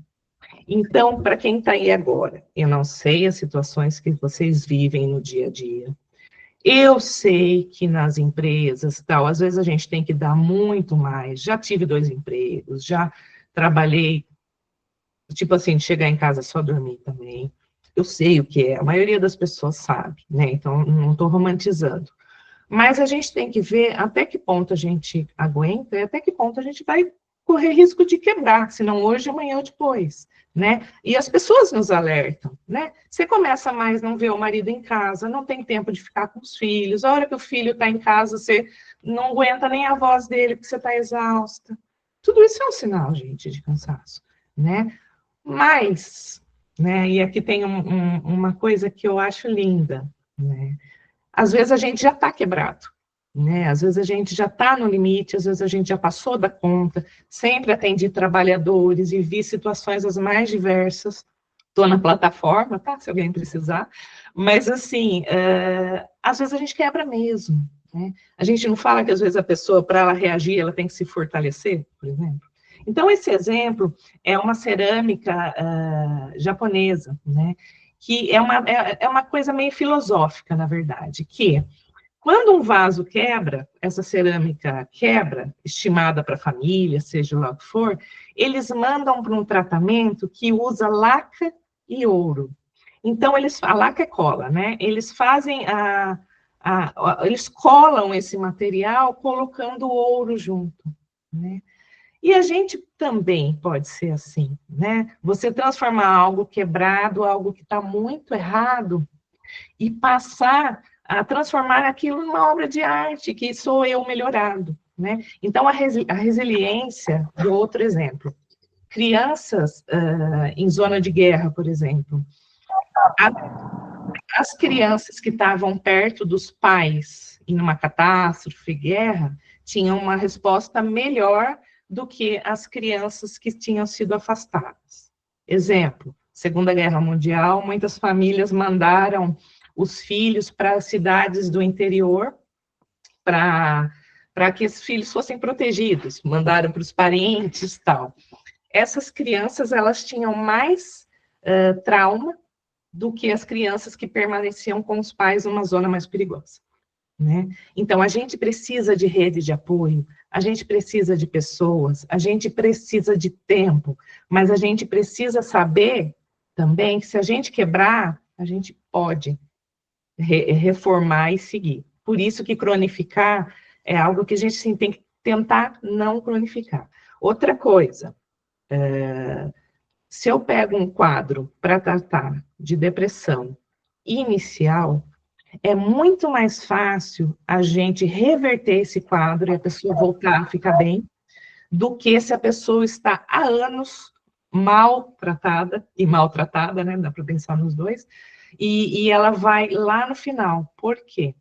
Então, para quem está aí agora, eu não sei as situações que vocês vivem no dia a dia, eu sei que nas empresas, tal, às vezes a gente tem que dar muito mais. Já tive 2 empregos, já trabalhei, tipo assim, de chegar em casa só dormir também. Eu sei o que é, a maioria das pessoas sabe, né? Então, não estou romantizando. Mas a gente tem que ver até que ponto a gente aguenta e até que ponto a gente vai correr risco de quebrar, se não hoje, amanhã ou depois, né? E as pessoas nos alertam, né? Você começa mais a não ver o marido em casa, não tem tempo de ficar com os filhos, a hora que o filho está em casa, você não aguenta nem a voz dele, porque você está exausta. Tudo isso é um sinal, gente, de cansaço, né? Mas, né, e aqui tem uma coisa que eu acho linda, né? Às vezes a gente já está quebrado, né? Às vezes a gente já está no limite, às vezes a gente já passou da conta, sempre atendi trabalhadores e vi situações as mais diversas. Estou na plataforma, tá? Se alguém precisar. Mas, assim, às vezes a gente quebra mesmo, né? A gente não fala que, às vezes, a pessoa, para ela reagir, ela tem que se fortalecer, por exemplo. Então, esse exemplo é uma cerâmica japonesa, né? Que é uma coisa meio filosófica, na verdade, que quando um vaso quebra, essa cerâmica quebra, estimada para a família, seja lá o que for, eles mandam para um tratamento que usa laca e ouro. Então, a laca é cola, né? Eles fazem eles colam esse material colocando ouro junto, né? E a gente também pode ser assim, né? Você transformar algo quebrado, algo que está muito errado, e passar a transformar aquilo numa obra de arte, que sou eu melhorado, né? Então, a resiliência, do outro exemplo, crianças em zona de guerra, por exemplo, as crianças que estavam perto dos pais em uma catástrofe, guerra, tinham uma resposta melhor do que as crianças que tinham sido afastadas. Exemplo, Segunda Guerra Mundial, muitas famílias mandaram os filhos para as cidades do interior para que esses filhos fossem protegidos, mandaram para os parentes e tal. Essas crianças, elas tinham mais trauma do que as crianças que permaneciam com os pais numa zona mais perigosa, né? Então, a gente precisa de rede de apoio, a gente precisa de pessoas, a gente precisa de tempo, mas a gente precisa saber também que se a gente quebrar, a gente pode reformar e seguir. Por isso que cronificar é algo que a gente sim, tem que tentar não cronificar. Outra coisa, se eu pego um quadro para tratar de depressão inicial, é muito mais fácil a gente reverter esse quadro e a pessoa voltar a ficar bem, do que se a pessoa está há anos maltratada e maltratada, né? Dá para pensar nos dois. E ela vai lá no final. Por quê?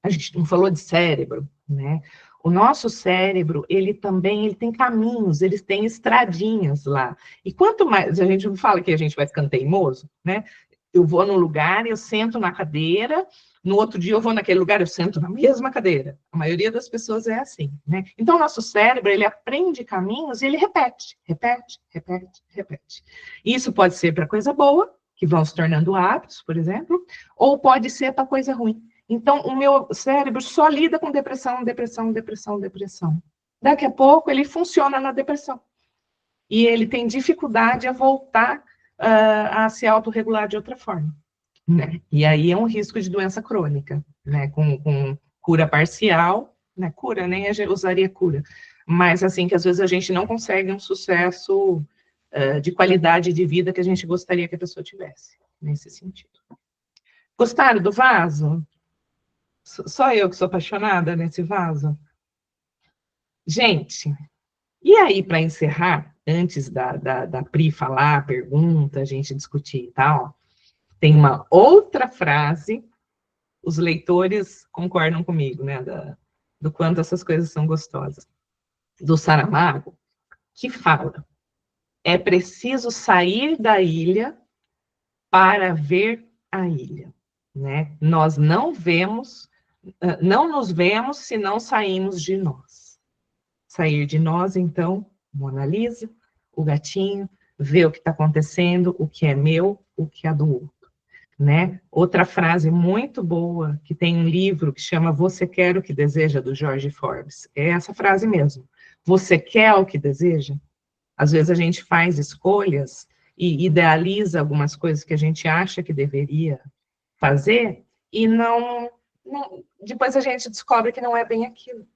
A gente não falou de cérebro, né? O nosso cérebro, ele tem caminhos, eles têm estradinhas lá. E quanto mais, a gente não fala que a gente vai ficando teimoso, né? Eu vou num lugar, eu sento na cadeira, no outro dia eu vou naquele lugar, eu sento na mesma cadeira. A maioria das pessoas é assim, né? Então, o nosso cérebro, ele aprende caminhos e ele repete, repete, repete, repete. Isso pode ser para coisa boa, que vão se tornando hábitos, por exemplo, ou pode ser para coisa ruim. Então, o meu cérebro só lida com depressão, depressão, depressão, depressão. Daqui a pouco, ele funciona na depressão. E ele tem dificuldade a voltar a se autorregular de outra forma. Né? E aí é um risco de doença crônica, né? Com cura parcial, né? Cura, nem eu usaria cura. Mas, assim, que às vezes a gente não consegue um sucesso de qualidade de vida que a gente gostaria que a pessoa tivesse, nesse sentido. Gostaram do vaso? Só eu que sou apaixonada nesse vaso? Gente, e aí, para encerrar, antes da Pri falar, pergunta, a gente discutir e tal, tem uma outra frase, os leitores concordam comigo, né, do quanto essas coisas são gostosas, do Saramago, que fala: é preciso sair da ilha para ver a ilha, né? Nós não nos vemos se não saímos de nós. Sair de nós, então, Mona Lisa, o gatinho, ver o que está acontecendo, o que é meu, o que é do outro, né? Outra frase muito boa, que tem um livro que chama Você Quer o que Deseja, do George Forbes, é essa frase mesmo. Você quer o que deseja? Às vezes a gente faz escolhas e idealiza algumas coisas que a gente acha que deveria fazer e depois a gente descobre que não é bem aquilo.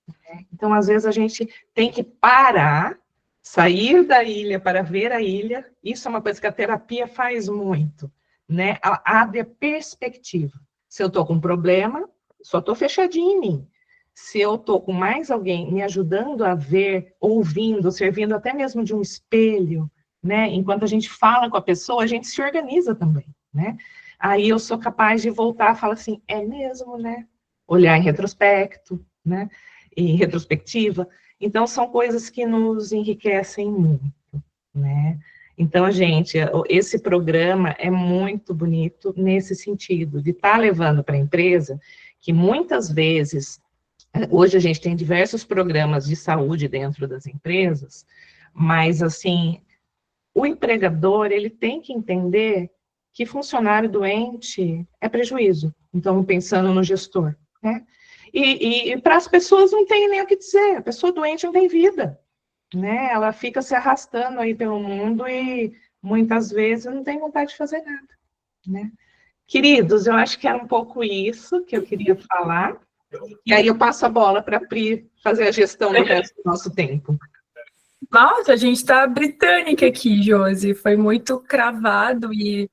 Né? Então, às vezes, a gente tem que parar, sair da ilha para ver a ilha. Isso é uma coisa que a terapia faz muito, né? Ela abre a perspectiva. Se eu estou com um problema, só estou fechadinho em mim. Se eu estou com mais alguém me ajudando a ver, ouvindo, servindo até mesmo de um espelho, né? Enquanto a gente fala com a pessoa, a gente se organiza também, né? Aí eu sou capaz de voltar e falar assim, é mesmo, né? Olhar em retrospecto, né? Em retrospectiva. Então, são coisas que nos enriquecem muito, né? Então, gente, esse programa é muito bonito nesse sentido, de estar levando para a empresa, que muitas vezes, hoje a gente tem diversos programas de saúde dentro das empresas, mas, assim, o empregador, ele tem que entender que funcionário doente é prejuízo. Então, pensando no gestor, né? E para as pessoas não tem nem o que dizer, a pessoa doente não tem vida, né? Ela fica se arrastando aí pelo mundo e muitas vezes não tem vontade de fazer nada, né? Queridos, eu acho que era um pouco isso que eu queria falar, e aí eu passo a bola para a Pri fazer a gestão do resto do nosso tempo. Nossa, a gente está britânica aqui, Josi. Foi muito cravado e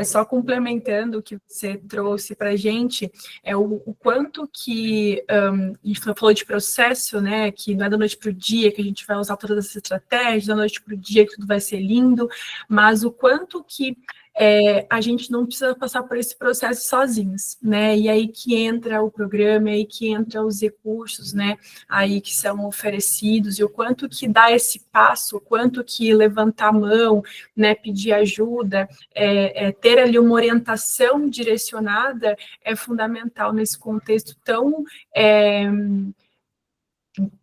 só complementando o que você trouxe para a gente, o quanto que a gente falou de processo, né? Que não é da noite para o dia que a gente vai usar todas essas estratégias, da noite para o dia que tudo vai ser lindo, mas o quanto que a gente não precisa passar por esse processo sozinhos, né? E aí que entra o programa, aí que entra os recursos, né? Aí que são oferecidos, e o quanto que dá esse passo, o quanto que levantar a mão, né? Pedir ajuda, ter ali uma orientação direcionada é fundamental nesse contexto tão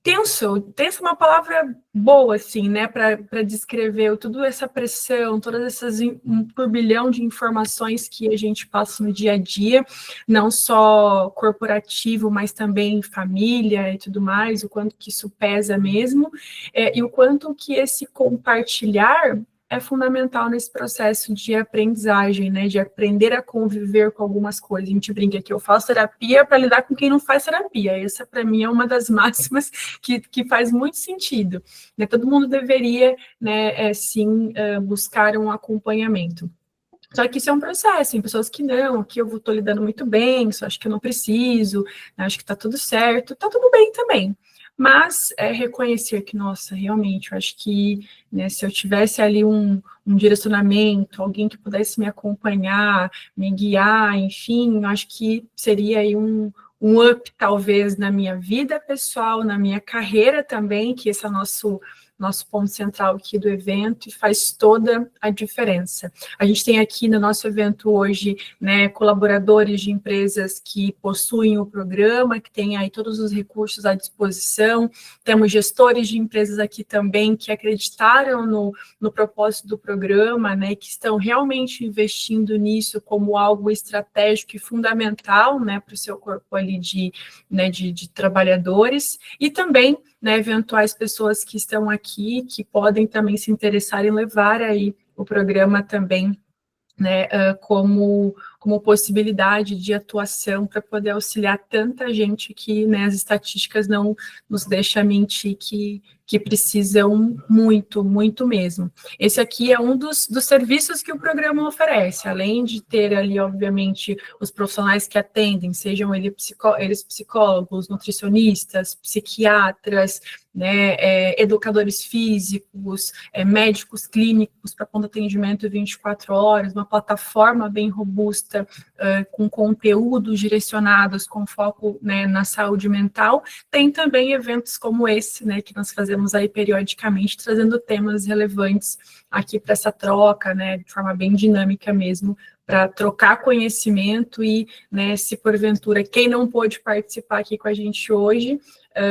tenso é uma palavra boa, assim, né, para descrever toda essa pressão, todas essas um turbilhão de informações que a gente passa no dia a dia, não só corporativo, mas também família e tudo mais, o quanto que isso pesa mesmo, e o quanto que esse compartilhar é fundamental nesse processo de aprendizagem, né, de aprender a conviver com algumas coisas. A gente brinca que eu faço terapia para lidar com quem não faz terapia. Essa, para mim, é uma das máximas que faz muito sentido. Né? Todo mundo deveria, né, sim, buscar um acompanhamento. Só que isso é um processo, tem pessoas que não, que eu estou lidando muito bem, só acho que eu não preciso, acho que está tudo certo, está tudo bem também. mas reconhecer que, nossa, realmente, eu acho que, né, se eu tivesse ali um direcionamento, alguém que pudesse me acompanhar, me guiar, enfim, eu acho que seria aí um up, talvez, na minha vida pessoal, na minha carreira também, que esse é o nosso ponto central aqui do evento, e faz toda a diferença. A gente tem aqui no nosso evento hoje, né, colaboradores de empresas que possuem o programa, que têm aí todos os recursos à disposição, temos gestores de empresas aqui também que acreditaram no propósito do programa, né, que estão realmente investindo nisso como algo estratégico e fundamental, né, para o seu corpo ali de trabalhadores, e também, né, eventuais pessoas que estão aqui, que podem também se interessar em levar aí o programa também, né, como possibilidade de atuação para poder auxiliar tanta gente que, né, as estatísticas não nos deixam mentir que precisam muito, muito mesmo. Esse aqui é um dos serviços que o programa oferece, além de ter ali, obviamente, os profissionais que atendem, sejam eles psicólogos, nutricionistas, psiquiatras, né, educadores físicos, médicos clínicos para ponto de atendimento 24 horas, uma plataforma bem robusta, com conteúdos direcionados com foco, né, na saúde mental. Tem também eventos como esse, né, que nós fazemos aí periodicamente, trazendo temas relevantes aqui para essa troca, né, de forma bem dinâmica mesmo, para trocar conhecimento e, né, se porventura quem não pôde participar aqui com a gente hoje,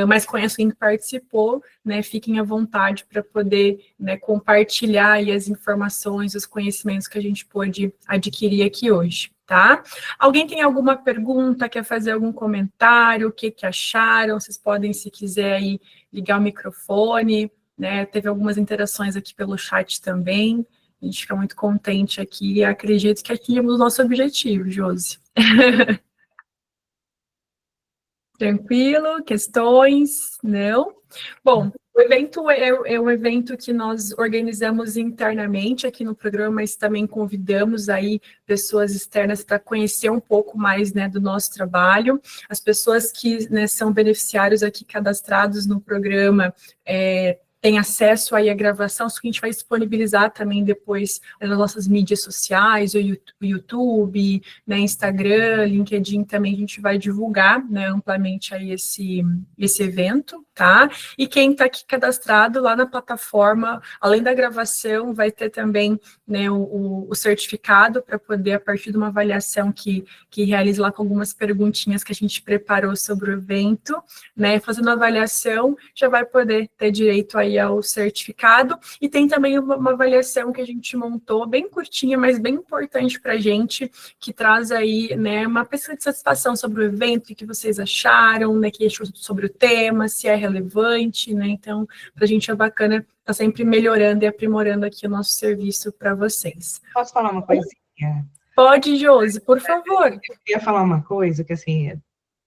mas conhece quem participou, né, fiquem à vontade para poder, né, compartilhar aí as informações, os conhecimentos que a gente pôde adquirir aqui hoje, tá? Alguém tem alguma pergunta, quer fazer algum comentário, o que acharam? Vocês podem, se quiser, aí, ligar o microfone, né, teve algumas interações aqui pelo chat também, a gente fica muito contente aqui, e acredito que atingimos o nosso objetivo, Josi. Tranquilo? Questões? Não? Bom, o evento é um evento que nós organizamos internamente aqui no programa, mas também convidamos aí pessoas externas para conhecer um pouco mais, né, do nosso trabalho. As pessoas que, né, são beneficiários aqui cadastrados no programa tem acesso aí à gravação, isso que a gente vai disponibilizar também depois nas nossas mídias sociais, o YouTube, né, Instagram, LinkedIn, também a gente vai divulgar, né, amplamente aí esse evento, tá? E quem está aqui cadastrado lá na plataforma, além da gravação, vai ter também, né, o certificado para poder, a partir de uma avaliação que realize lá com algumas perguntinhas que a gente preparou sobre o evento, né, fazendo a avaliação, já vai poder ter direito aí ao certificado, e tem também uma avaliação que a gente montou, bem curtinha, mas bem importante para a gente, que traz aí, né, uma pesquisa de satisfação sobre o evento, o que vocês acharam, né, que achou sobre o tema, se é relevante, né, então, para a gente é bacana estar sempre melhorando e aprimorando aqui o nosso serviço para vocês. Posso falar uma coisinha? Pode, Josi, por favor. Eu queria falar uma coisa, que assim,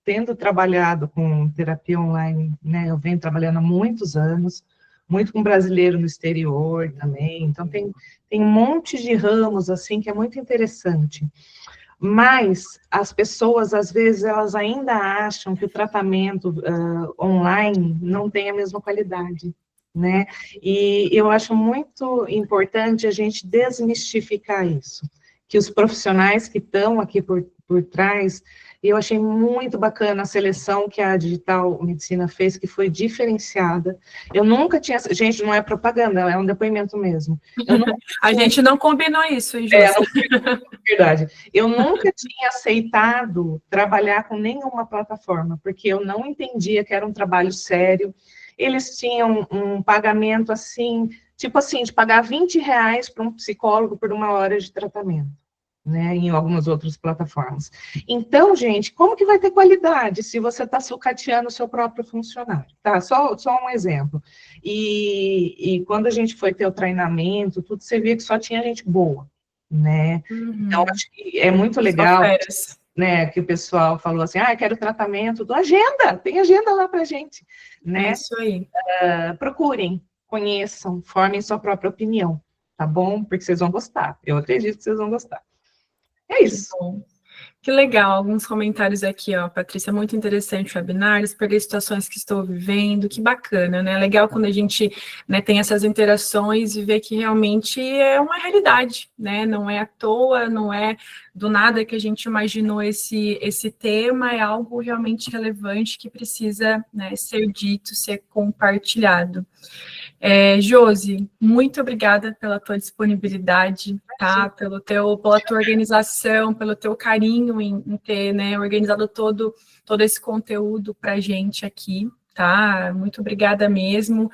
tendo trabalhado com terapia online, né, eu venho trabalhando há muitos anos, muito com brasileiro no exterior também, então tem um monte de ramos, assim, que é muito interessante. Mas as pessoas, às vezes, elas ainda acham que o tratamento online não tem a mesma qualidade, né? E eu acho muito importante a gente desmistificar isso, que os profissionais que estão aqui por trás, e eu achei muito bacana a seleção que a Digital Medicina fez, que foi diferenciada. Eu nunca tinha... Gente, não é propaganda, é um depoimento mesmo. A gente não combinou isso, hein, Josi? Verdade. Eu nunca tinha aceitado trabalhar com nenhuma plataforma, porque eu não entendia que era um trabalho sério. Eles tinham um pagamento assim, tipo assim, de pagar R$20 para um psicólogo por 1 hora de tratamento, né, em algumas outras plataformas. Então, gente, como que vai ter qualidade se você está sucateando o seu próprio funcionário? Tá, só um exemplo. E quando a gente foi ter o treinamento, tudo, você via que só tinha gente boa, né? Então, acho que é muito legal, né, que o pessoal falou assim, quero tratamento, agenda, tem agenda lá pra gente, né? É isso aí. Procurem, conheçam, formem sua própria opinião, tá bom? Porque vocês vão gostar, eu acredito que vocês vão gostar. É isso. Que legal, alguns comentários aqui, ó, Patrícia, muito interessante o webinar, peguei situações que estou vivendo, que bacana, né? Legal quando a gente, né, tem essas interações e vê que realmente é uma realidade, né? Não é à toa, não é do nada que a gente imaginou esse tema, é algo realmente relevante que precisa, né, ser dito, ser compartilhado. Josi, muito obrigada pela tua disponibilidade, tá? Pela tua organização, pelo teu carinho em ter, né, organizado todo esse conteúdo para a gente aqui, tá? Muito obrigada mesmo.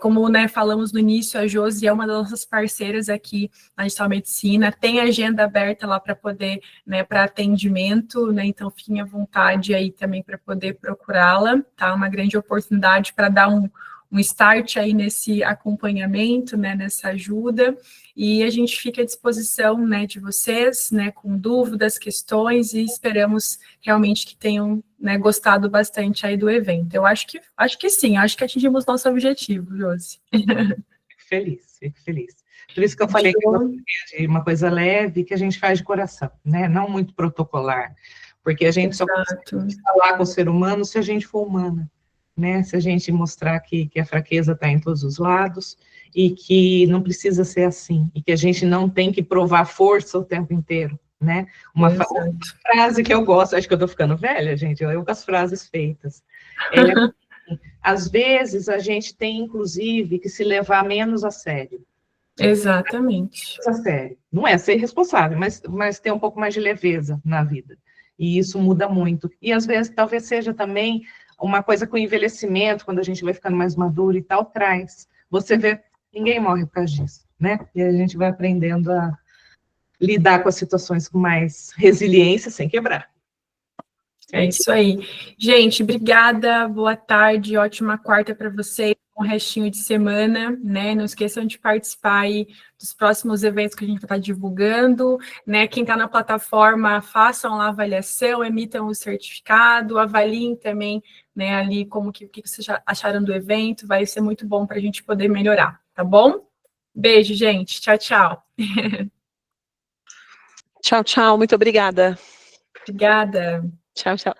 Como, né, falamos no início, a Josi é uma das nossas parceiras aqui na Digital Medicina, tem agenda aberta lá para poder, né, para atendimento, né? Então fiquem à vontade aí também para poder procurá-la, tá? Uma grande oportunidade para dar um start aí nesse acompanhamento, né, nessa ajuda, e a gente fica à disposição, né, de vocês, né, com dúvidas, questões, e esperamos realmente que tenham, né, gostado bastante aí do evento. Eu acho que sim, acho que atingimos nosso objetivo, Josi. Fico feliz. Por isso que eu falei que eu gostaria de uma coisa leve, que a gente faz de coração, né, não muito protocolar, porque a gente só consegue falar com o ser humano se a gente for humana. Né, se a gente mostrar que a fraqueza está em todos os lados e que não precisa ser assim, e que a gente não tem que provar força o tempo inteiro, né? Uma frase que eu gosto, acho que eu estou ficando velha, gente, eu com as frases feitas. Às vezes a gente tem, inclusive, que se levar menos a sério. Exatamente. A sério. Não é ser responsável, mas ter um pouco mais de leveza na vida. E isso muda muito. E às vezes talvez seja também uma coisa com o envelhecimento, quando a gente vai ficando mais maduro e tal, traz. Você vê, ninguém morre por causa disso, né? E a gente vai aprendendo a lidar com as situações com mais resiliência, sem quebrar. É isso aí. Gente, obrigada, boa tarde, ótima quarta para vocês, um restinho de semana, né? Não esqueçam de participar aí dos próximos eventos que a gente vai estar divulgando, né? Quem está na plataforma, façam lá a avaliação, emitam o certificado, avaliem também, né, ali o que vocês acharam do evento, vai ser muito bom para a gente poder melhorar, tá bom? Beijo, gente. Tchau, tchau. Tchau, tchau. Muito obrigada. Obrigada. Tchau, tchau.